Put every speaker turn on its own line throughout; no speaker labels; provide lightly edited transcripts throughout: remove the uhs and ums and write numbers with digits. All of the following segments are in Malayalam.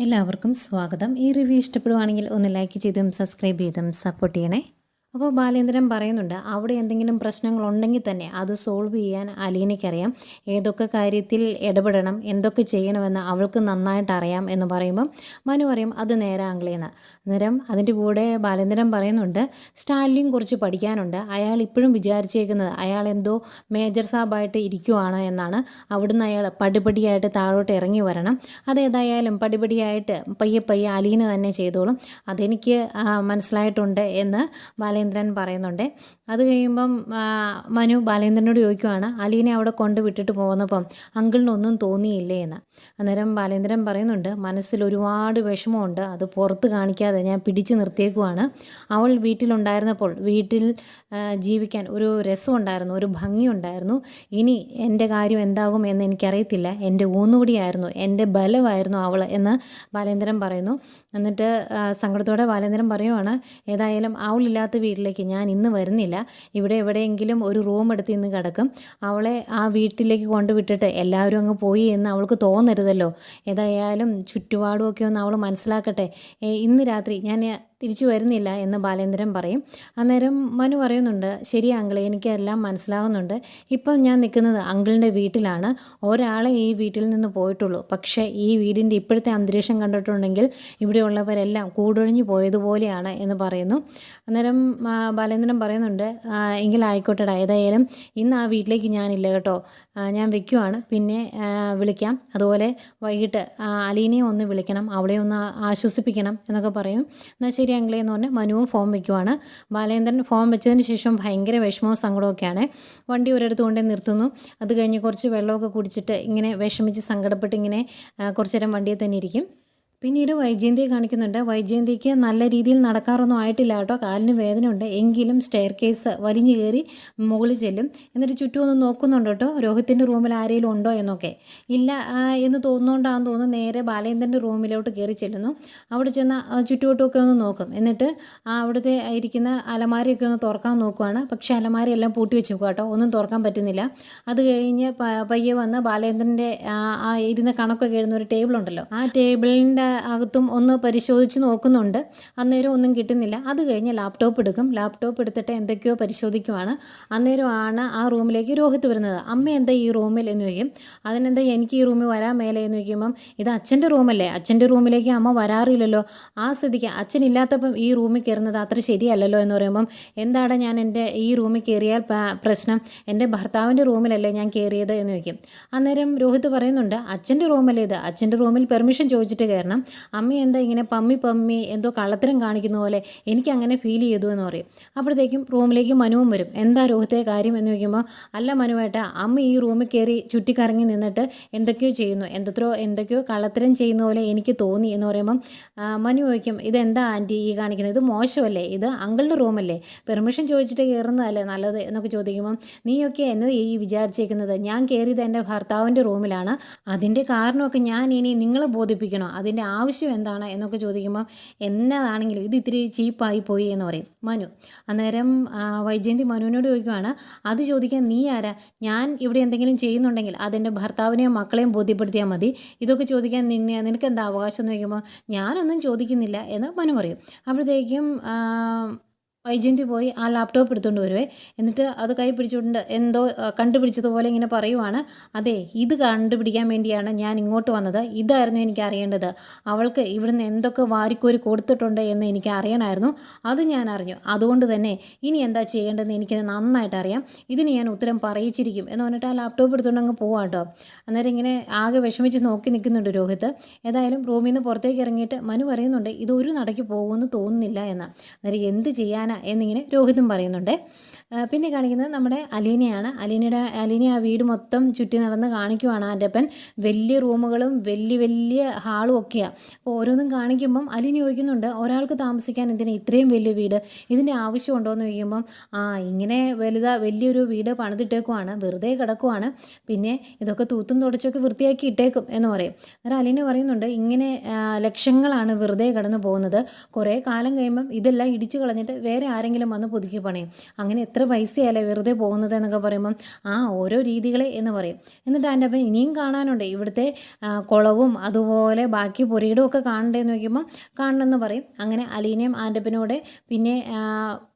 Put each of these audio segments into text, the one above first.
എല്ലാവർക്കും സ്വാഗതം. ഈ റിവ്യൂ ഇഷ്ടപ്പെടുവാണെങ്കിൽ ഒന്ന് ലൈക്ക് ചെയ്തും സബ്സ്ക്രൈബ് ചെയ്തും സപ്പോർട്ട് ചെയ്യണേ. അപ്പോൾ ബാലേന്ദ്രൻ പറയുന്നുണ്ട്, അവിടെ എന്തെങ്കിലും പ്രശ്നങ്ങളുണ്ടെങ്കിൽ തന്നെ അത് സോൾവ് ചെയ്യാൻ അലീനയ്ക്കറിയാം. ഏതൊക്കെ കാര്യത്തിൽ ഇടപെടണം, എന്തൊക്കെ ചെയ്യണമെന്ന് അവൾക്ക് നന്നായിട്ട് അറിയാം എന്ന് പറയുമ്പം മനു പറയും അത് നേരെ ആംഗ്ലേന്ന്. അന്നേരം അതിൻ്റെ കൂടെ ബാലേന്ദ്രൻ പറയുന്നുണ്ട്, സ്റ്റാലിനും കുറച്ച് പഠിക്കാനുണ്ട്. അയാൾ ഇപ്പോഴും വിചാരിച്ചേക്കുന്നത് അയാൾ എന്തോ മേജർ സാബായിട്ട് ഇരിക്കുവാണ് എന്നാണ്. അവിടുന്ന് അയാൾ പടിപടിയായിട്ട് താഴോട്ട് ഇറങ്ങി വരണം. അതേതായാലും പടിപടിയായിട്ട് പയ്യെ പയ്യെ അലീന തന്നെ ചെയ്തോളും. അതെനിക്ക് മനസ്സിലായിട്ടുണ്ട് എന്ന് ബാലേന്ദ്രൻ പറയുന്നുണ്ട്. അത് കഴിയുമ്പം മനു ബാലേന്ദ്രനോട് ചോദിക്കുവാണ്, അലീനെ അവിടെ കൊണ്ട് വിട്ടിട്ട് പോകുന്നപ്പം അങ്കിളിനൊന്നും തോന്നിയില്ലേ എന്ന്. അന്നേരം ബാലേന്ദ്രൻ പറയുന്നുണ്ട്, മനസ്സിൽ ഒരുപാട് വിഷമമുണ്ട്, അത് പുറത്ത് കാണിക്കാതെ ഞാൻ പിടിച്ചു നിർത്തിയേക്കുവാണ്. അവൾ വീട്ടിലുണ്ടായിരുന്നപ്പോൾ വീട്ടിൽ ജീവിക്കാൻ ഒരു രസമുണ്ടായിരുന്നു, ഒരു ഭംഗിയുണ്ടായിരുന്നു. ഇനി എൻ്റെ കാര്യം എന്താകും എന്ന് എനിക്കറിയത്തില്ല. എൻ്റെ ഊന്നുകൂടിയായിരുന്നു, എൻ്റെ ബലമായിരുന്നു അവൾ എന്ന് ബാലേന്ദ്രൻ പറയുന്നു. എന്നിട്ട് സങ്കടത്തോടെ ബാലേന്ദ്രൻ പറയുവാണ്, ഏതായാലും അവളില്ലാത്ത വീട്ടിലേക്ക് ഞാൻ ഇന്ന് വരുന്നില്ല. ഇവിടെ എവിടെയെങ്കിലും ഒരു റൂം എടുത്ത് ഇന്ന് കിടക്കും. അവളെ ആ വീട്ടിലേക്ക് കൊണ്ടുവിട്ടിട്ട് എല്ലാവരും അങ്ങ് പോയി എന്ന് അവൾക്ക് തോന്നരുതല്ലോ. ഏതായാലും ചുറ്റുപാടുമൊക്കെ ഒന്ന് അവൾ മനസ്സിലാക്കട്ടെ. ഇന്ന് രാത്രി ഞാൻ തിരിച്ചു വരുന്നില്ല എന്ന് ബാലേന്ദ്രൻ പറയും. അന്നേരം മനു പറയുന്നുണ്ട്, ശരി അങ്കിളെ, എനിക്കെല്ലാം മനസ്സിലാവുന്നുണ്ട്. ഇപ്പം ഞാൻ നിൽക്കുന്നത് അങ്കിളിൻ്റെ വീട്ടിലാണ്. ഒരാളെ ഈ വീട്ടിൽ നിന്ന് പോയിട്ടുള്ളൂ. പക്ഷേ ഈ വീടിൻ്റെ ഇപ്പോഴത്തെ അന്തരീക്ഷം കണ്ടിട്ടുണ്ടെങ്കിൽ ഇവിടെയുള്ളവരെല്ലാം കൂടൊഴിഞ്ഞു പോയതുപോലെയാണ് എന്ന് പറയുന്നു. അന്നേരം ബാലേന്ദ്രൻ പറയുന്നുണ്ട്, എങ്കിലായിക്കോട്ടെടാ, ഏതായാലും ഇന്ന് ആ വീട്ടിലേക്ക് ഞാനില്ല കേട്ടോ, ഞാൻ വെക്കുവാണ്, പിന്നെ വിളിക്കാം. അതുപോലെ വൈകിട്ട് അലീനയെ ഒന്ന് വിളിക്കണം, അവളെ ഒന്ന് ആശ്വസിപ്പിക്കണം എന്നൊക്കെ പറയും. എന്നാൽ ശരി അങ്കിളേ എന്ന് പറഞ്ഞ് മനുവും ഫോം വയ്ക്കുവാണ്. ബാലേന്ദ്രൻ ഫോം വെച്ചതിന് ശേഷം ഭയങ്കര വിഷമവും സങ്കടമൊക്കെയാണ്. വണ്ടി ഒരിടത്ത് കൊണ്ടേ നിർത്തുന്നു. അത് കഴിഞ്ഞ് കുറച്ച് വെള്ളമൊക്കെ കുടിച്ചിട്ട് ഇങ്ങനെ വിഷമിച്ച് സങ്കടപ്പെട്ട് ഇങ്ങനെ കുറച്ച് നേരം വണ്ടിയിൽ തന്നെ ഇരിക്കും. പിന്നീട് വൈജയന്തിയെ കാണിക്കുന്നുണ്ട്. വൈജയന്തിക്ക് നല്ല രീതിയിൽ നടക്കാറൊന്നും ആയിട്ടില്ല കേട്ടോ, കാലിന് വേദനയുണ്ട്. എങ്കിലും സ്റ്റെയർ കേസ് വലിഞ്ഞു കയറി മുകളിൽ ചെല്ലും. എന്നിട്ട് ചുറ്റും ഒന്ന് നോക്കുന്നുണ്ട് കേട്ടോ, രോഹിത്തിൻ്റെ റൂമിൽ ആരെങ്കിലും ഉണ്ടോ എന്നൊക്കെ. ഇല്ല എന്ന് തോന്നുന്നുകൊണ്ടാണെന്ന് തോന്നുന്നു. നേരെ ബാലേന്ദ്രൻ്റെ റൂമിലോട്ട് കയറി ചെല്ലുന്നു. അവിടെ ചെന്ന് ചുറ്റുവട്ടമൊക്കെ ഒന്ന് നോക്കും. എന്നിട്ട് അവിടുത്തെ ഇരിക്കുന്ന അലമാരയൊക്കെ ഒന്ന് തുറക്കാൻ നോക്കുവാണ്. പക്ഷേ അലമാരയെല്ലാം പൂട്ടി വെച്ച് നോക്കുക കേട്ടോ, ഒന്നും തുറക്കാൻ പറ്റുന്നില്ല. അത് കഴിഞ്ഞ് പയ്യെ വന്ന് ബാലേന്ദ്രൻ്റെ ഇരുന്ന കണക്കൊക്കെ എഴുതുന്ന ഒരു ടേബിളുണ്ടല്ലോ, ആ ടേബിളിൻ്റെ അകത്തും ഒന്ന് പരിശോധിച്ച് നോക്കുന്നുണ്ട്. അന്നേരം ഒന്നും കിട്ടുന്നില്ല. അത് കഴിഞ്ഞ് ലാപ്ടോപ്പ് എടുക്കും. ലാപ്ടോപ്പ് എടുത്തിട്ട് എന്തൊക്കെയോ പരിശോധിക്കുവാണ്. അന്നേരമാണ് ആ റൂമിലേക്ക് രോഹിത്ത് വരുന്നത്. അമ്മ എന്താ ഈ റൂമിൽ എന്ന് ചോദിക്കും. അതിനെന്താ എനിക്ക് ഈ റൂമിൽ വരാൻ മേലെ എന്ന് ചോദിക്കുമ്പം, ഇത് അച്ഛൻ്റെ റൂമല്ലേ, അച്ഛൻ്റെ റൂമിലേക്ക് അമ്മ വരാറില്ലല്ലോ, ആ സ്ഥിതിക്ക് അച്ഛനില്ലാത്തപ്പം ഈ റൂമിൽ കയറുന്നത് അത്ര ശരിയല്ലല്ലോ എന്ന് പറയുമ്പം, എന്താണ് ഞാൻ എൻ്റെ ഈ റൂമിൽ കയറിയാൽ പ്രശ്നം, എൻ്റെ ഭർത്താവിൻ്റെ റൂമിലല്ലേ ഞാൻ കയറിയത് എന്ന് ചോദിക്കും. അന്നേരം രോഹിത്ത് പറയുന്നുണ്ട്, അച്ഛൻ്റെ റൂമല്ലേ ഇത്, അച്ഛൻ്റെ റൂമിൽ പെർമിഷൻ ചോദിച്ചിട്ട് കയറണം. അമ്മ എന്താ ഇങ്ങനെ പമ്മി എന്തോ കള്ളത്തരം കാണിക്കുന്ന പോലെ എനിക്ക് അങ്ങനെ ഫീൽ ചെയ്തു എന്ന് പറയും. അപ്പോഴത്തേക്കും റൂമിലേക്ക് മനുവും വരും. എന്താ രോഹിത്തെ കാര്യം എന്ന് ചോദിക്കുമ്പോൾ, അല്ല മനുവേട്ട, അമ്മ ഈ റൂമിൽ കയറി ചുറ്റിക്കറങ്ങി നിന്നിട്ട് എന്തൊക്കെയോ ചെയ്യുന്നു, എന്തൊക്കെയോ കള്ളത്തരം ചെയ്യുന്ന പോലെ എനിക്ക് തോന്നി എന്ന് പറയുമ്പം മനു ചോദിക്കും, ഇതെന്താ ആൻറ്റി ഈ കാണിക്കുന്നത്, ഇത് മോശമല്ലേ, ഇത് അങ്കിളുടെ റൂമല്ലേ, പെർമിഷൻ ചോദിച്ചിട്ട് കയറുന്നതല്ലേ നല്ലത് എന്നൊക്കെ ചോദിക്കുമ്പം, നീയൊക്കെ എന്നത് ഈ വിചാരിച്ചേക്കുന്നത്, ഞാൻ കയറിയത് എൻ്റെ ഭർത്താവിൻ്റെ റൂമിലാണ്, അതിൻ്റെ കാരണമൊക്കെ ഞാൻ ഇനി നിങ്ങളെ ബോധിപ്പിക്കണോ, അതിൻ്റെ ആവശ്യം എന്താണ് എന്നൊക്കെ ചോദിക്കുമ്പോൾ, എന്നതാണെങ്കിലും ഇത് ഇത്തിരി ചീപ്പായി പോയി എന്ന് പറയും മനു. അന്നേരം വൈജയന്തി മനുവിനോട് ചോദിക്കുവാണ്, അത് ചോദിക്കാൻ നീ ആരാ, ഞാൻ ഇവിടെ എന്തെങ്കിലും ചെയ്യുന്നുണ്ടെങ്കിൽ അതെൻ്റെ ഭർത്താവിനെയും മക്കളെയും ബോധ്യപ്പെടുത്തിയാൽ മതി, ഇതൊക്കെ ചോദിക്കാൻ നിനക്ക് എന്താ അവകാശം എന്ന് ചോദിക്കുമ്പോൾ, ഞാനൊന്നും ചോദിക്കുന്നില്ല എന്ന് മനു പറയും. അപ്പോഴത്തേക്കും വൈജയന്തി പോയി ആ ലാപ്ടോപ്പ് എടുത്തുകൊണ്ട് വരുവേ. എന്നിട്ട് അത് കൈ പിടിച്ചുകൊണ്ട് എന്തോ കണ്ടുപിടിച്ചതുപോലെ ഇങ്ങനെ പറയുവാണ്, അതെ, ഇത് കണ്ടുപിടിക്കാൻ വേണ്ടിയാണ് ഞാൻ ഇങ്ങോട്ട് വന്നത്, ഇതായിരുന്നു എനിക്ക് അറിയേണ്ടത്, അവൾക്ക് ഇവിടുന്ന് എന്തൊക്കെ വാരിക്കോരി കൊടുത്തിട്ടുണ്ട് എന്ന് എനിക്ക് അറിയണമായിരുന്നു, അത് ഞാൻ അറിഞ്ഞു, അതുകൊണ്ട് തന്നെ ഇനി എന്താ ചെയ്യേണ്ടതെന്ന് എനിക്ക് നന്നായിട്ട് അറിയാം, ഇതിന് ഞാൻ ഉത്തരം പറയിച്ചിരിക്കും എന്ന് പറഞ്ഞിട്ട് ആ ലാപ്ടോപ്പ് എടുത്തുകൊണ്ട് അങ്ങ് പോവാം കേട്ടോ. അന്നേരം ഇങ്ങനെ ആകെ വിഷമിച്ച് നോക്കി നിൽക്കുന്നുണ്ട് രോഹിത്ത്. ഏതായാലും റൂമിൽ നിന്ന് പുറത്തേക്ക് ഇറങ്ങിയിട്ട് മനു പറയുന്നുണ്ട്, ഇതൊരു നടക്ക് പോകുമെന്ന് തോന്നുന്നില്ല എന്ന്. അന്നേരം എന്ത് ചെയ്യാനാ എന്നിങ്ങനെ രോഹിതും പറയുന്നുണ്ട്. പിന്നെ കാണിക്കുന്നത് നമ്മുടെ അലീനയാണ്. അലീന ആ വീട് മൊത്തം ചുറ്റി നടന്ന് കാണിക്കുവാണ്. ആൻ്റപ്പൻ വലിയ റൂമുകളും വലിയ ഹാളും ഒക്കെയാണ്. അപ്പോൾ ഓരോന്നും കാണിക്കുമ്പം അലീന ചോദിക്കുന്നുണ്ട്, ഒരാൾക്ക് താമസിക്കാൻ എന്തിനാ ഇത്രയും വലിയ വീട്, ഇതിൻ്റെ ആവശ്യമുണ്ടോ എന്ന് ചോദിക്കുമ്പം, ഇങ്ങനെ വലിയൊരു വീട് പണിതിട്ടേക്കുവാണ്, വെറുതെ കിടക്കുവാണ്, പിന്നെ ഇതൊക്കെ തൂത്തും തുടച്ചൊക്കെ വൃത്തിയാക്കി ഇട്ടേക്കും എന്ന് പറയും. അന്നേരം അലീന പറയുന്നുണ്ട്, ഇങ്ങനെ ലക്ഷങ്ങളാണ് വെറുതെ കിടന്നു പോകുന്നത്, കുറേ കാലം കഴിയുമ്പം ഇതെല്ലാം ഇടിച്ചു കളഞ്ഞിട്ട് വേറെ ആരെങ്കിലും വന്ന് പുതുക്കി പണിയും, അങ്ങനെ എത്ര പൈസയല്ലേ വെറുതെ പോകുന്നത് എന്നൊക്കെ പറയുമ്പം ഓരോ രീതികളെ എന്ന് പറയും. എന്നിട്ട് എൻ്റെ അപ്പം ഇനിയും കാണാനുണ്ട് ഇവിടുത്തെ കുളവും അതുപോലെ ബാക്കി പുരയിടവും ഒക്കെ കാണണ്ടേന്ന് ചോദിക്കുമ്പം കാണണമെന്ന് പറയും. അങ്ങനെ അലീനയും ആൻ്റപ്പനോട് പിന്നെ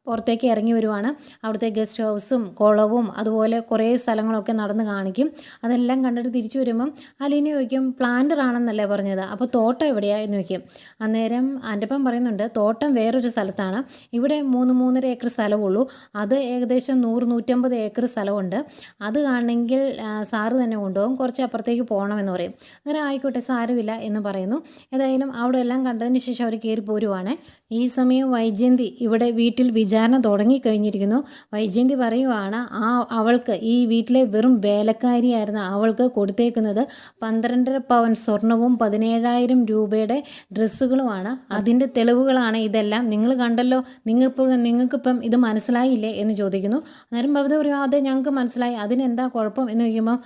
പുറത്തേക്ക് ഇറങ്ങി വരുവാണ്. അവിടുത്തെ ഗസ്റ്റ് ഹൗസും കുളവും അതുപോലെ കുറേ സ്ഥലങ്ങളൊക്കെ നടന്ന് കാണിക്കും. അതെല്ലാം കണ്ടിട്ട് തിരിച്ചു വരുമ്പം അലീന ചോദിക്കും പ്ലാന്റർ ആണെന്നല്ലേ പറഞ്ഞത്, അപ്പോൾ തോട്ടം എവിടെയാണ് എന്ന് ചോദിക്കും. അന്നേരം ആൻ്റപ്പൻ പറയുന്നുണ്ട് തോട്ടം വേറൊരു സ്ഥലത്താണ്, ഇവിടെ 3-3.5 ഏക്കർ സ്ഥലമുള്ളൂ, അത് ഏകദേശം 100-150 ഏക്കർ സ്ഥലമുണ്ട്, അത് കാണണമെങ്കിൽ സാറ് തന്നെ കൊണ്ടുപോകും, കുറച്ച് അപ്പുറത്തേക്ക് പോകണമെന്ന് പറയും. അന്നേരം ആയിക്കോട്ടെ സാരമില്ല എന്ന് പറയുന്നു. ഏതായാലും അവിടെ എല്ലാം കണ്ടതിന് ശേഷം അവർ കയറി പോരുവാണ്. ഈ സമയം വൈജയന്തി ഇവിടെ വീട്ടിൽ വിചാരണ തുടങ്ങിക്കഴിഞ്ഞിരിക്കുന്നു. വൈജയന്തി പറയുവാണ് അവൾക്ക് ഈ വീട്ടിലെ വെറും വേലക്കാരിയായിരുന്ന അവൾക്ക് കൊടുത്തേക്കുന്നത് 12.5 പവൻ സ്വർണവും 17,000 രൂപയുടെ ഡ്രസ്സുകളുമാണ്. അതിൻ്റെ തെളിവുകളാണ് ഇതെല്ലാം, നിങ്ങൾ കണ്ടല്ലോ, നിങ്ങൾക്കിപ്പം ഇത് മനസ്സിലായില്ലേ എന്ന് ചോദിക്കുന്നു. അന്നേരം ബബിത പറയും അതെ ഞങ്ങൾക്ക് മനസ്സിലായി, അതിനെന്താ കുഴപ്പം എന്ന് ചോദിക്കുമ്പം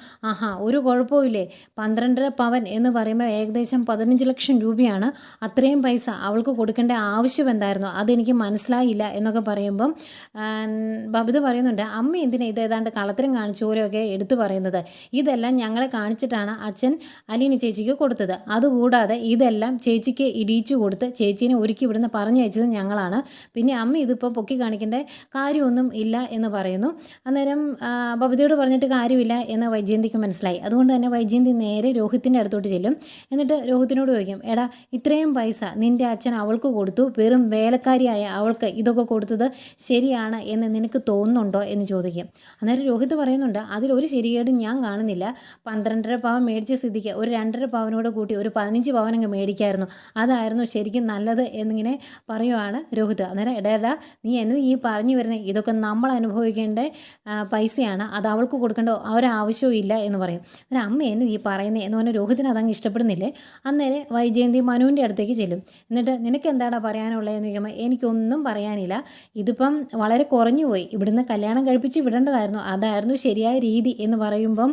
ഒരു കുഴപ്പവും ഇല്ലേ, 12.5 പവൻ എന്ന് പറയുമ്പോൾ ഏകദേശം 15 ലക്ഷം രൂപയാണ്, അത്രയും പൈസ അവൾക്ക് കൊടുക്കേണ്ട ആവശ്യം എന്തായിരുന്നു, അതെനിക്ക് മനസ്സിലായില്ല എന്നൊക്കെ പറയുമ്പം ബബിത പറയുന്നുണ്ട് അമ്മ എന്തിനാ ഇത് ഏതാണ്ട് കളത്തരം കാണിച്ച പോലെയൊക്കെ എടുത്തു പറയുന്നത്, ഇതെല്ലാം ഞങ്ങളെ കാണിച്ചിട്ടാണ് അച്ഛൻ അലീന ചേച്ചിക്ക് കൊടുത്തത്, അതുകൂടാതെ ഇതെല്ലാം ചേച്ചിക്ക് ഇടിച്ചു കൊടുത്ത് ചേച്ചീനെ ഒരുക്കി ഇവിടുന്ന് പറഞ്ഞയച്ചത് ഞങ്ങളാണ്, പിന്നെ അമ്മ ഇതിപ്പോൾ പൊക്കി കാണിക്കേണ്ട കാര്യമൊന്നും ഇല്ല എന്ന് പറയുന്നു. അന്നേരം ബബിതയോട് പറഞ്ഞിട്ട് കാര്യമില്ല എന്ന് വൈജയന്തിക്ക് മനസ്സിലായി. അതുകൊണ്ട് തന്നെ വൈജയന്തി നേരെ രോഹിത്തിൻ്റെ അടുത്തോട്ട് ചെല്ലും. എന്നിട്ട് രോഹിത്തിനോട് ചോദിക്കും എടാ ഇത്രയും പൈസ നിൻ്റെ അച്ഛൻ അവൾക്ക് കൊടുത്തു, വെറും വേലക്കാരിയായ അവൾക്ക് ഇതൊക്കെ കൊടുത്തത് ശരിയാണ് എന്ന് നിനക്ക് തോന്നുന്നുണ്ടോ എന്ന് ചോദിക്കും. അന്നേരം രോഹിത് പറയുന്നുണ്ട് അതിലൊരു ശരിയേടും ഞാൻ കാണുന്നില്ല, 12.5 പവൻ മേടിച്ച സ്ഥിതിക്ക് ഒരു 2.5 പവനോട് കൂട്ടി ഒരു 15 പവൻ അങ്ങ് മേടിക്കായിരുന്നു, അതായിരുന്നു ശരിക്കും നല്ലത് എന്നിങ്ങനെ പറയുവാണ് രോഹിത്. അന്നേരം എടാ നീ എന്നെ ഈ പറഞ്ഞു വരുന്നത് ഇതൊക്കെ നമ്മൾ അനുഭവിക്കേണ്ട പൈസയാണ്, അത് അവൾക്ക് കൊടുക്കേണ്ട ഒരാവശ്യവും ഇല്ല എന്ന് പറയും. അന്നേരം അമ്മ എന്നെ ഈ പറയുന്നത് എന്ന് പറഞ്ഞാൽ രോഹിതിന് അതങ്ങ് ഇഷ്ടപ്പെടുന്നില്ലേ. അന്നേരം വൈജയന്തി മനുവിൻ്റെ അടുത്തേക്ക് ചെല്ലും. എന്നിട്ട് നിനക്ക് എന്താടാ പറയാനുള്ളതെന്ന് ചോദിക്കുമ്പോൾ എനിക്കൊന്നും പറയാനില്ല, ഇതിപ്പം വളരെ കുറഞ്ഞു പോയി, ഇവിടുന്ന് കല്യാണം കഴിപ്പിച്ച് വിടേണ്ടതായിരുന്നു, അതായിരുന്നു ശരിയായ രീതി എന്ന് പറയുമ്പം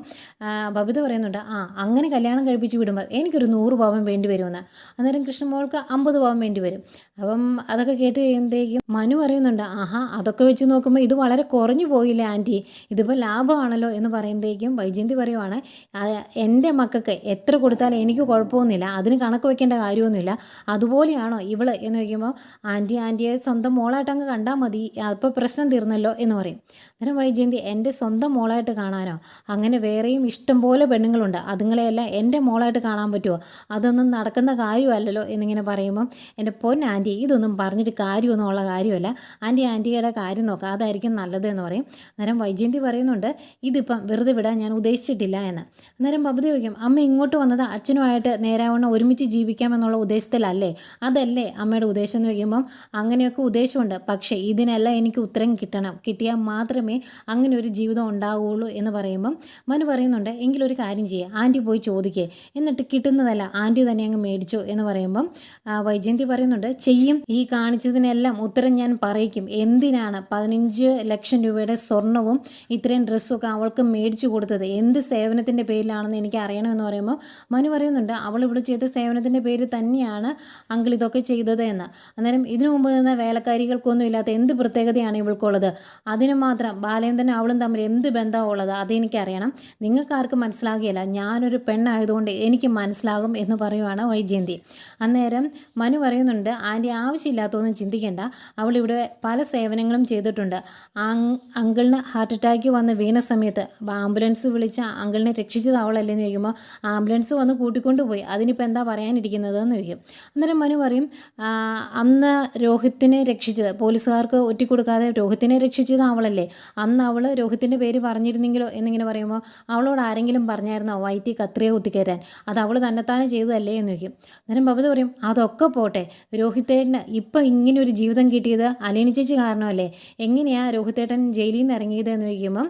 ബബിത പറയുന്നുണ്ട് അങ്ങനെ കല്യാണം കഴിപ്പിച്ച് വിടുമ്പോൾ എനിക്കൊരു 100 പവൻ വേണ്ടി വരുമെന്ന്. അന്നേരം കൃഷ്ണമോൾക്ക് 50 പവൻ വേണ്ടി വരും. അപ്പം അതൊക്കെ കേട്ട് കഴിയുമ്പോഴത്തേക്കും മനു പറയുന്നുണ്ട് അതൊക്കെ വെച്ച് നോക്കുമ്പോൾ ഇത് വളരെ കുറഞ്ഞു പോയില്ലേ ആൻറ്റി, ഇതിപ്പോൾ ലാഭമാണല്ലോ എന്ന് പറയുമ്പോഴത്തേക്കും വൈജയന്തി പറയുവാണ് എൻ്റെ മക്കൾക്ക് എത്ര കൊടുത്താലും എനിക്ക് കുഴപ്പമൊന്നുമില്ല, അതിന് കണക്ക് വയ്ക്കേണ്ട കാര്യമൊന്നുമില്ല, അതുപോലെയാണോ ഇവള് എന്ന് ചോദിക്കുമ്പോൾ ആൻറ്റിയെ സ്വന്തം മോളായിട്ട് അങ്ങ് കണ്ടാൽ മതി, അപ്പോൾ പ്രശ്നം തീർന്നല്ലോ എന്ന് പറയും. അന്നേരം വൈജയന്തി എൻ്റെ സ്വന്തം മോളായിട്ട് കാണാനോ, അങ്ങനെ വേറെയും ഇഷ്ടം പോലെ പെണ്ണുങ്ങളുണ്ട്, അതുങ്ങളെയെല്ലാം എൻ്റെ മോളായിട്ട് കാണാൻ പറ്റുമോ, അതൊന്നും നടക്കുന്ന കാര്യമല്ലല്ലോ എന്നിങ്ങനെ പറയുമ്പം എൻ്റെ പൊന്നാൻറ്റി ഇതൊന്നും പറഞ്ഞിട്ട് കാര്യമൊന്നുമുള്ള കാര്യമല്ല, ആൻറ്റിയുടെ കാര്യം നോക്കുക, അതായിരിക്കും നല്ലത് എന്ന് പറയും. അന്നേരം വൈജയന്തി പറയുന്നുണ്ട് ഇതിപ്പം വെറുതെ വിടാൻ ഞാൻ ഉദ്ദേശിച്ചിട്ടില്ല എന്ന്. അന്നേരം ബബിത ചോദിക്കും അമ്മ ഇങ്ങോട്ട് വന്നത് അച്ഛനുമായിട്ട് നേരാവണ്ണം ഒരുമിച്ച് ജീവിക്കാമെന്നുള്ള ഉദ്ദേശത്തിലല്ലേ, അതല്ലേ അമ്മയുടെ ഉദ്ദേശം എന്ന് ചോദിക്കുമ്പം അങ്ങനെയൊക്കെ ഉദ്ദേശമുണ്ട്, പക്ഷേ ഇതിനെല്ലാം എനിക്ക് ഉത്തരം കിട്ടിയാൽ മാത്രമേ അങ്ങനെ ഒരു ജീവിതം ഉണ്ടാവുകയുള്ളൂ എന്ന് പറയുമ്പം മനു പറയുന്നുണ്ട് എങ്കിലൊരു കാര്യം ചെയ്യുക, ആൻറ്റി പോയി ചോദിക്കേ, എന്നിട്ട് കിട്ടുന്നതല്ല ആൻറ്റി തന്നെ അങ്ങ് മേടിച്ചോ എന്ന് പറയുമ്പം വൈജയന്തി പറയുന്നുണ്ട് ചെയ്യും, ഈ കാണിച്ചതിനെല്ലാം ഉത്തരം ഞാൻ പറയിക്കും, എന്തിനാണ് 15 ലക്ഷം രൂപയുടെ സ്വർണവും ഇത്രയും ഡ്രസ്സും ഒക്കെ അവൾക്ക് മേടിച്ചു കൊടുത്തത്, എന്ത് സേവനത്തിൻ്റെ പേരിലാണെന്ന് എനിക്ക് അറിയണമെന്ന് പറയുമ്പോൾ മനു പറയുന്നുണ്ട് അവൾ ഇവിടെ ചെയ്ത സേവനത്തിൻ്റെ പേരിൽ തന്നെയാണ് അങ്കിൾ ഇതൊക്കെ ചെയ്തത് എന്ന്. അന്നേരം ഇതിനു മുമ്പ് നിന്ന് വേലക്കാരികൾക്കൊന്നും ഇല്ലാത്ത എന്ത് പ്രത്യേകതയാണ് ഇവൾക്കുള്ളത്, അതിന് മാത്രം ബാലേന്ദ്രനും അവളും തമ്മിൽ എന്ത് ബന്ധമുള്ളത് അതെനിക്കറിയണം, നിങ്ങൾക്കാർക്കും മനസ്സിലാകുകയില്ല, ഞാനൊരു പെണ്ണായതുകൊണ്ട് എനിക്ക് മനസ്സിലാകും എന്ന് പറയുവാണ് വൈജയന്തി. അന്നേരം മനു പറയുന്നുണ്ട് ആൻറ്റി ആവശ്യമില്ലാത്തൊന്നും ചിന്തിക്കേണ്ട, അവളിവിടെ പല സേവനങ്ങളും ചെയ്തിട്ടുണ്ട്, അങ്കിളിന് ഹാർട്ട് അറ്റാക്ക് വന്ന് വീണ സമയത്ത് ആംബുലൻസ് വിളിച്ച് അങ്കിളിനെ രക്ഷിച്ചത് അവളല്ലേന്ന് ചോദിക്കുമ്പോൾ ആംബുലൻസ് വന്ന് കൂട്ടിക്കൊണ്ടുപോയി, അതിനിപ്പോൾ എന്താ പറയാനിരിക്കുന്നതെന്ന് ചോദിക്കും. അന്നേരം മനു പറയും അന്ന് രോഹിത്തിനെ രക്ഷിച്ചത്, പോലീസുകാർക്ക് ഒറ്റിക്കൊടുക്കാതെ രോഹിത്തിനെ രക്ഷിച്ചത് അവളല്ലേ, അന്ന് അവൾ രോഹിത്തിൻ്റെ പേര് പറഞ്ഞിരുന്നെങ്കിലോ എന്നിങ്ങനെ പറയുമ്പോൾ അവളോട് ആരെങ്കിലും പറഞ്ഞായിരുന്നോ വയറ്റി കത്രിയ കുത്തിക്കയറ്റാൻ, അത് അവൾ തന്നെത്താനെ ചെയ്തതല്ലേ എന്ന് ചോദിക്കും. അന്നേരം ബബിത പറയും അതൊക്കെ പോട്ടെ, രോഹിത്തേട്ടന് ഇപ്പം ഇങ്ങനെ ഒരു ജീവിതം കിട്ടിയത് അലീന ചേച്ചി കാരണമല്ലേ, എങ്ങനെയാണ് രോഹിത്തേട്ടൻ ജയിലിൽ നിന്ന് ഇറങ്ങിയത് എന്ന് ചോദിക്കുമ്പം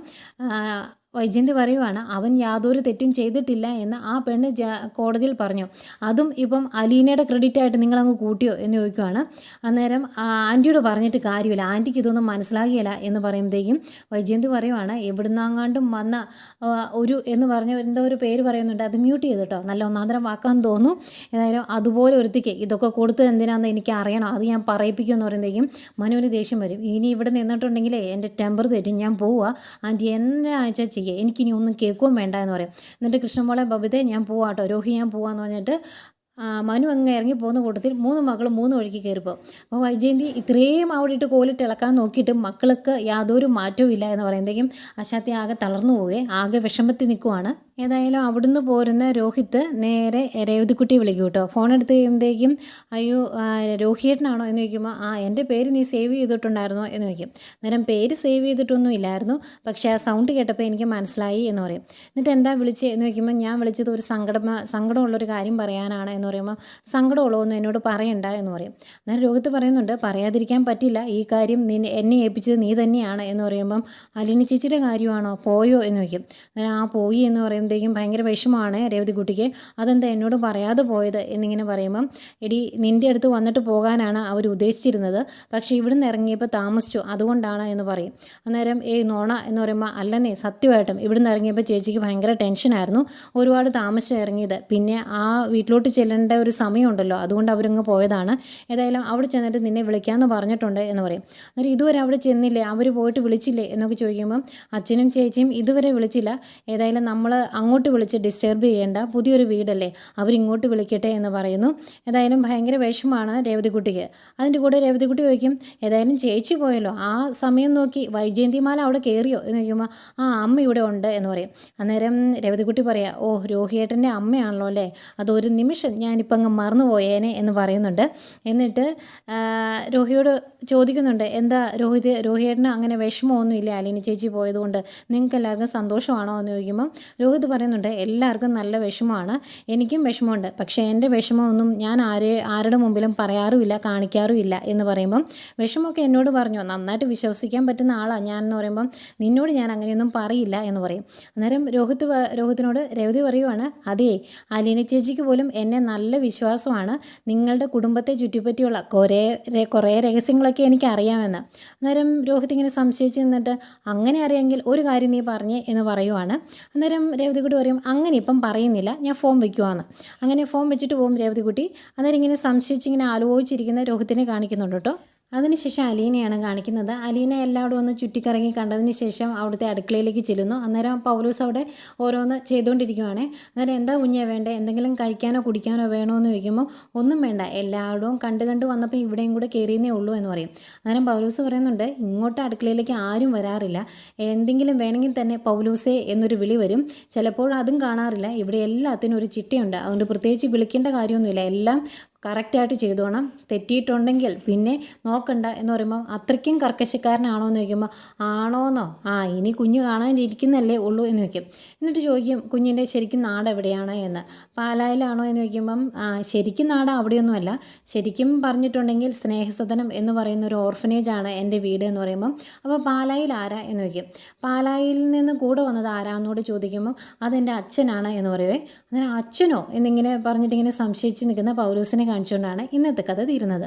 വൈജയന്തി പറയുവാണ് അവൻ യാതൊരു തെറ്റും ചെയ്തിട്ടില്ല എന്ന് ആ പെണ്ണ് കോടതിയിൽ പറഞ്ഞു. അതും ഇപ്പം അലീനയുടെ ക്രെഡിറ്റ് ആയിട്ട് നിങ്ങളങ്ങ് കൂട്ടിയോ എന്ന് ചോദിക്കുവാണ്. അന്നേരം ആൻറ്റിയോട് പറഞ്ഞിട്ട് കാര്യമില്ല, ആൻറ്റിക്ക് ഇതൊന്നും മനസ്സിലാകില്ല എന്ന് പറയുമ്പോഴത്തേക്കും വൈജയന്തി പറയുവാണ് എവിടുന്നാങ്ങാണ്ടും വന്ന ഒരു എന്ന് പറഞ്ഞ എന്തോ ഒരു പേര് പറയുന്നുണ്ട്, അത് മ്യൂട്ട് ചെയ്തിട്ടോ, നല്ല ഒന്നാന്തരം വാക്കാന്ന് തോന്നുന്നു. ഏതായാലും അതുപോലെ ഒരുത്തിക്ക് ഇതൊക്കെ കൊടുത്തത് എന്തിനാണെന്ന് എനിക്ക് അറിയണം, അത് ഞാൻ പറയിപ്പിക്കുമെന്ന് പറയുമ്പോഴത്തേക്കും മനുവിന് ദേഷ്യം വരും. ഇനി ഇവിടെ നിന്നിട്ടുണ്ടെങ്കിലേ എൻ്റെ ടെമ്പർ തെറ്റും, ഞാൻ പോവുക, ആൻറ്റി എന്നെ അയച്ചാൽ ചെയ്യുക, എനിക്കിനി ഒന്നും കേൾക്കുകയും വേണ്ട എന്ന് പറയും. എന്നിട്ട് കൃഷ്ണമോളെ ബബിതേ ഞാൻ പോവാട്ടോ, രോഹി ഞാൻ പോവാന്ന് പറഞ്ഞിട്ട് മനു അങ്ങ് ഇറങ്ങി പോകുന്ന കൂട്ടത്തിൽ 3 മക്കളും 3 വഴിക്ക് കയറിപ്പോകും. അപ്പോൾ വൈജയന്തി ഇത്രയും അവിടെ ഇട്ട് കോലിട്ട് ഇളക്കാൻ നോക്കിയിട്ട് മക്കൾക്ക് യാതൊരു മാറ്റവും ഇല്ല എന്ന് പറയുമ്പോഴേക്കും അശാത്തി ആകെ തളർന്നു പോവുകയും ആകെ വിഷമത്തിൽ നിൽക്കുവാണ്. ഏതായാലും അവിടുന്ന് പോരുന്ന രോഹിത്ത് നേരെ രേവതിക്കുട്ടിയെ വിളിക്കും കേട്ടോ. ഫോൺ എടുത്ത് കഴിയുമ്പോഴത്തേക്കും അയ്യോ രോഹിയേട്ടനാണോ എന്ന് ചോദിക്കുമ്പോൾ എൻ്റെ പേര് നീ സേവ് ചെയ്തിട്ടുണ്ടായിരുന്നോ എന്ന് ചോദിക്കും. അന്നേരം പേര് സേവ് ചെയ്തിട്ടൊന്നും ഇല്ലായിരുന്നു, പക്ഷേ ആ സൗണ്ട് കേട്ടപ്പോൾ എനിക്ക് മനസ്സിലായി എന്ന് പറയും. എന്നിട്ട് എന്താ വിളിച്ചത് എന്ന് ചോദിക്കുമ്പോൾ ഞാൻ വിളിച്ചത് ഒരു സങ്കടമുള്ളൊരു കാര്യം പറയാനാണ് എന്ന് പറയുമ്പോൾ സങ്കടമുള്ളതൊന്നും എന്നോട് പറയണ്ട എന്ന് പറയും. അന്നേരം രോഹിത്ത് പറയുന്നുണ്ട് പറയാതിരിക്കാൻ പറ്റില്ല, ഈ കാര്യം എന്നെ ഏൽപ്പിച്ചത് നീ തന്നെയാണ് എന്ന് പറയുമ്പം അലിനി ചേച്ചിയുടെ കാര്യമാണോ, പോയോ എന്ന് ചോദിക്കും. അന്നേരം പോയി എന്ന് പറയുമ്പോഴത്തേക്കും ഭയങ്കര വിഷമമാണ് രേവതിക്കുട്ടിക്ക്. അതെന്താ എന്നോട് പറയാതെ പോയത് എന്നിങ്ങനെ പറയുമ്പം എടി നിൻ്റെ അടുത്ത് വന്നിട്ട് പോകാനാണ് അവർ ഉദ്ദേശിച്ചിരുന്നത്, പക്ഷേ ഇവിടുന്ന് ഇറങ്ങിയപ്പോൾ താമസിച്ചു അതുകൊണ്ടാണ് എന്ന് പറയും. അന്നേരം നോണ എന്ന് പറയുമ്പോൾ അല്ലെന്നേ സത്യമായിട്ടും ഇവിടുന്ന് ഇറങ്ങിയപ്പോൾ ചേച്ചിക്ക് ഭയങ്കര ടെൻഷനായിരുന്നു, ഒരുപാട് താമസിച്ച് ഇറങ്ങിയത്, പിന്നെ ആ വീട്ടിലോട്ട് ചെല്ലേണ്ട ഒരു സമയമുണ്ടല്ലോ അതുകൊണ്ട് അവരങ്ങ് പോയതാണ്, ഏതായാലും അവിടെ ചെന്നിട്ട് നിന്നെ വിളിക്കാമെന്ന് പറഞ്ഞിട്ടുണ്ട് എന്ന് പറയും. അന്നേരം ഇതുവരെ അവിടെ ചെന്നില്ലേ, അവർ പോയിട്ട് വിളിച്ചില്ലേ എന്നൊക്കെ ചോദിക്കുമ്പം അച്ഛനും ചേച്ചിയും ഇതുവരെ വിളിച്ചില്ല, ഏതായാലും നമ്മൾ അങ്ങോട്ട് വിളിച്ച് ഡിസ്റ്റർബ് ചെയ്യേണ്ട, പുതിയൊരു വീടല്ലേ, അവരിങ്ങോട്ട് വിളിക്കട്ടെ എന്ന് പറയുന്നു. ഏതായാലും ഭയങ്കര വിഷമമാണ് രേവതിക്കുട്ടിക്ക്. അതിൻ്റെ കൂടെ രേവതിക്കുട്ടി ചോദിക്കും ഏതായാലും ചേച്ചി പോയല്ലോ, ആ സമയം നോക്കി വൈജയന്തിമാല അവിടെ കയറിയോ എന്ന് ചോദിക്കുമ്പോൾ അമ്മ ഇവിടെ ഉണ്ട് എന്ന് പറയും. അന്നേരം രേവതിക്കുട്ടി പറയാം രോഹിയേട്ടൻ്റെ അമ്മയാണല്ലോ അല്ലേ, അതൊരു നിമിഷം ഞാനിപ്പോൾ അങ്ങ് മറന്നുപോയേനെ എന്ന് പറയുന്നുണ്ട്. എന്നിട്ട് രോഹിയോട് ചോദിക്കുന്നുണ്ട് എന്താ രോഹിയേട്ടന് അങ്ങനെ വിഷമമൊന്നുമില്ല അലീന ചേച്ചി പോയതുകൊണ്ട്, നിങ്ങൾക്ക് എല്ലാവർക്കും സന്തോഷമാണോ എന്ന് ചോദിക്കുമ്പം രോഹിത് പറയുന്നുണ്ട് എല്ലാവർക്കും നല്ല വിഷമമാണ്, എനിക്കും വിഷമമുണ്ട്, പക്ഷേ എൻ്റെ വിഷമമൊന്നും ഞാൻ ആരുടെ മുമ്പിലും പറയാറുമില്ല കാണിക്കാറുമില്ല എന്ന് പറയുമ്പം വിഷമമൊക്കെ എന്നോട് പറഞ്ഞു, നന്നായിട്ട് വിശ്വസിക്കാൻ പറ്റുന്ന ആളാണ് ഞാൻ എന്ന് പറയുമ്പം നിന്നോട് ഞാൻ അങ്ങനെയൊന്നും പറയില്ല എന്ന് പറയും. അന്നേരം രോഹിത്തിനോട് രേവതി പറയുവാണ് അതേ അലീന ചേച്ചിക്ക് പോലും എന്നെ നല്ല വിശ്വാസമാണ്, നിങ്ങളുടെ കുടുംബത്തെ ചുറ്റിപ്പറ്റിയുള്ള കുറേ രഹസ്യങ്ങളൊക്കെ എനിക്ക് അറിയാമെന്ന്. അന്നേരം രോഹിത് ഇങ്ങനെ സംശയിച്ച് നിന്നിട്ട് അങ്ങനെ അറിയാമെങ്കിൽ ഒരു കാര്യം നീ പറഞ്ഞേ എന്ന് പറയുവാണ്. അന്നേരം രേവതിക്കുട്ടി പറയും അങ്ങനെ ഇപ്പം പറയുന്നില്ല, ഞാൻ ഫോൺ വയ്ക്കുവാന്ന്. അങ്ങനെ ഫോൺ വെച്ചിട്ട് പോകും രേവതിക്കുട്ടി. അന്നേരം ഇങ്ങനെ സംശയിച്ചിങ്ങനെ ആലോചിച്ചിരിക്കുന്ന രോഹിത്തിനെ കാണിക്കുന്നുണ്ട് കേട്ടോ. അതിനുശേഷം അലീനയാണ് കാണിക്കുന്നത്. അലീന എല്ലാവരും ഒന്ന് ചുറ്റിക്കറങ്ങി കണ്ടതിന് ശേഷം അവിടുത്തെ അടുക്കളയിലേക്ക് ചെല്ലുന്നു. അന്നേരം പൗലൂസ് അവിടെ ഓരോന്ന് ചെയ്തുകൊണ്ടിരിക്കുവാണ്. അന്നേരം എന്താ കുഞ്ഞേ വേണ്ടേ, എന്തെങ്കിലും കഴിക്കാനോ കുടിക്കാനോ വേണോ എന്ന് ചോദിക്കുമ്പോൾ ഒന്നും വേണ്ട, എല്ലാവരും കണ്ട് വന്നപ്പോൾ ഇവിടെയും കൂടെ കയറിയെന്നേ ഉള്ളൂ എന്ന് പറയും. അന്നേരം പൗലൂസ് പറയുന്നുണ്ട് ഇങ്ങോട്ട് അടുക്കളയിലേക്ക് ആരും വരാറില്ല, എന്തെങ്കിലും വേണമെങ്കിൽ തന്നെ പൗലൂസേ എന്നൊരു വിളി വരും, ചിലപ്പോൾ അതും കാണാറില്ല, ഇവിടെ എല്ലാത്തിനും ഒരു ചിട്ടയുണ്ട്, അതുകൊണ്ട് പ്രത്യേകിച്ച് വിളിക്കേണ്ട കാര്യമൊന്നുമില്ല, എല്ലാം കറക്റ്റായിട്ട് ചെയ്തോണം, തെറ്റിയിട്ടുണ്ടെങ്കിൽ പിന്നെ നോക്കണ്ട എന്ന് പറയുമ്പോൾ അത്രയ്ക്കും കർക്കശക്കാരനാണോ എന്ന് ചോദിക്കുമ്പോൾ ആണോന്നോ ഇനി കുഞ്ഞ് കാണാനിരിക്കുന്നല്ലേ ഉള്ളൂ എന്ന് ചോദിക്കും. എന്നിട്ട് ചോദിക്കും കുഞ്ഞിൻ്റെ ശരിക്കും നാട് എവിടെയാണ് എന്ന്. പാലായിലാണോ എന്ന് ചോദിക്കുമ്പം ശരിക്കും നാട് അവിടെയൊന്നുമല്ല, ശരിക്കും പറഞ്ഞിട്ടുണ്ടെങ്കിൽ സ്നേഹസദനം എന്ന് പറയുന്ന ഒരു ഓർഫനേജാണ് എൻ്റെ വീട് എന്ന് പറയുമ്പം അപ്പോൾ പാലായിൽ ആരാ എന്ന് ചോദിക്കും. പാലായിൽ നിന്ന് കൂടെ വന്നത് ആരാന്നോട് ചോദിക്കുമ്പം അതെൻ്റെ അച്ഛനാണ് എന്ന് പറയുവേ. അന്നേരം അച്ഛനോ എന്നിങ്ങനെ പറഞ്ഞിട്ടിങ്ങനെ സംശയിച്ച് നിൽക്കുന്ന പൗലൂസിനെ കാണിച്ചുകൊണ്ടാണ് ഇന്നത്തെ കഥ തീരുന്നത്.